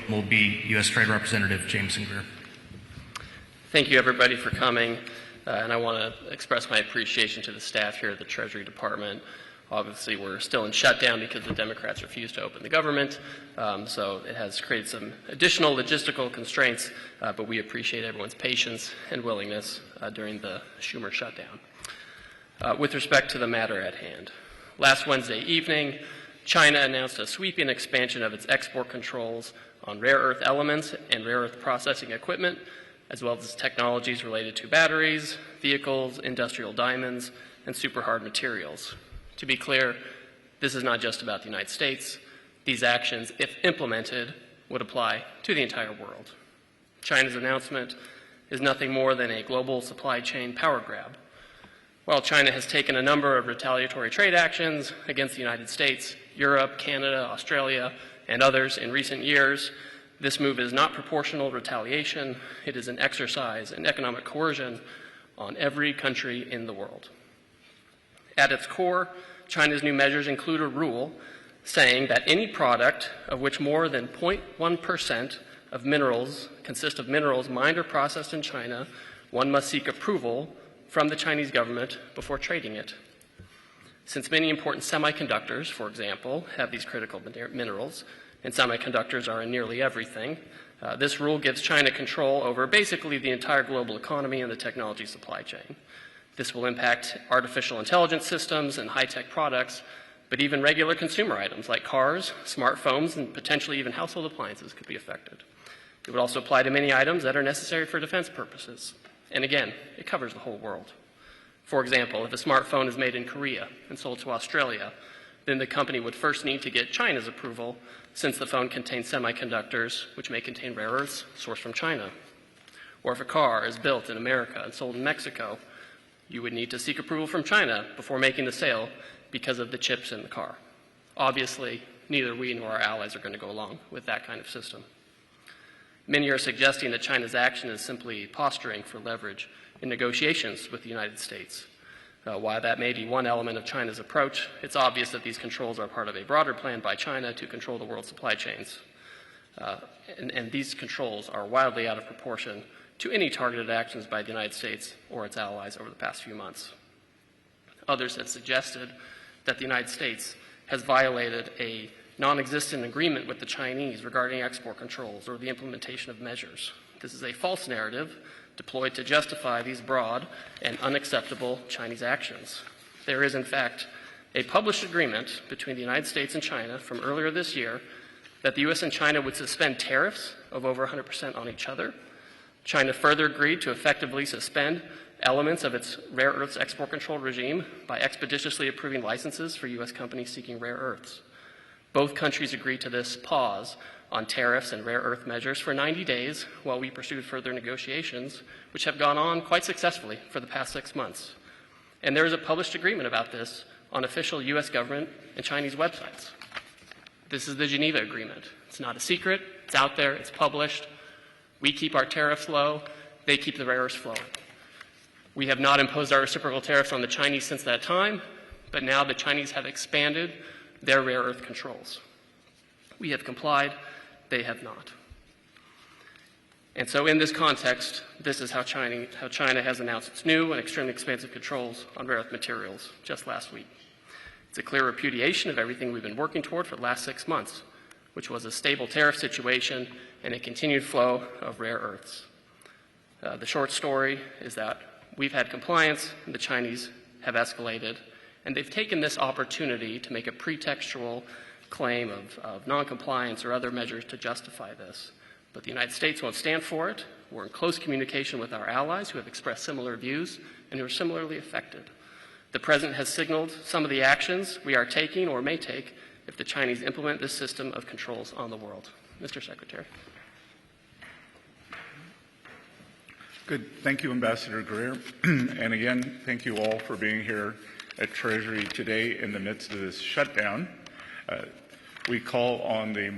will be U.S. Trade Representative Jameson Greer. Thank you, everybody, for coming. And I want to express my appreciation to the staff here at the Treasury Department. Obviously, we're still in shutdown because the Democrats refused to open the government, so it has created some additional logistical constraints, but we appreciate everyone's patience and willingness during the Schumer shutdown. With respect to the matter at hand, last Wednesday evening, China announced a sweeping expansion of its export controls on rare earth elements and rare earth processing equipment, as well as technologies related to batteries, vehicles, industrial diamonds, and superhard materials. To be clear, this is not just about the United States. These actions, if implemented, would apply to the entire world. China's announcement is nothing more than a global supply chain power grab. While China has taken a number of retaliatory trade actions against the United States, Europe, Canada, Australia, and others in recent years, this move is not proportional retaliation. It is an exercise in economic coercion on every country in the world. At its core, China's new measures include a rule saying that any product of which more than 0.1% of minerals consist of minerals mined or processed in China, one must seek approval from the Chinese government before trading it. Since many important semiconductors, for example, have these critical minerals, and semiconductors are in nearly everything, this rule gives China control over basically the entire global economy and the technology supply chain. This will impact artificial intelligence systems and high-tech products, but even regular consumer items like cars, smartphones, and potentially even household appliances could be affected. It would also apply to many items that are necessary for defense purposes. And again, it covers the whole world. For example, if a smartphone is made in Korea and sold to Australia, then the company would first need to get China's approval, since the phone contains semiconductors which may contain rare earths sourced from China. Or if a car is built in America and sold in Mexico, you would need to seek approval from China before making the sale because of the chips in the car. Obviously, neither we nor our allies are going to go along with that kind of system. Many are suggesting that China's action is simply posturing for leverage in negotiations with the United States. While that may be one element of China's approach, it's obvious that these controls are part of a broader plan by China to control the world's supply chains. And these controls are wildly out of proportion to any targeted actions by the United States or its allies over the past few months. Others have suggested that the United States has violated a non-existent agreement with the Chinese regarding export controls or the implementation of measures. This is a false narrative deployed to justify these broad and unacceptable Chinese actions. There is, in fact, a published agreement between the United States and China from earlier this year that the U.S. and China would suspend tariffs of over 100% on each other. China further agreed to effectively suspend elements of its rare earths export control regime by expeditiously approving licenses for U.S. companies seeking rare earths. Both countries agreed to this pause on tariffs and rare earth measures for 90 days while we pursued further negotiations, which have gone on quite successfully for the past 6 months. And there is a published agreement about this on official U.S. government and Chinese websites. This is the Geneva Agreement. It's not a secret. It's out there. It's published. We keep our tariffs low. They keep the rare earths flowing. We have not imposed our reciprocal tariffs on the Chinese since that time, but now the Chinese have expanded their rare earth controls. We have complied. They have not. And so in this context, this is how China has announced its new and extremely expansive controls on rare earth materials just last week. It's a clear repudiation of everything we've been working toward for the last 6 months, which was a stable tariff situation and a continued flow of rare earths. The short story is that we've had compliance, and the Chinese have escalated, and they've taken this opportunity to make a pretextual claim of noncompliance or other measures to justify this. But the United States won't stand for it. We're in close communication with our allies who have expressed similar views and who are similarly affected. The President has signaled some of the actions we are taking or may take if the Chinese implement this system of controls on the world. Mr. Secretary. Good. Thank you, Ambassador Greer. And again, thank you all for being here at Treasury today in the midst of this shutdown. We call on the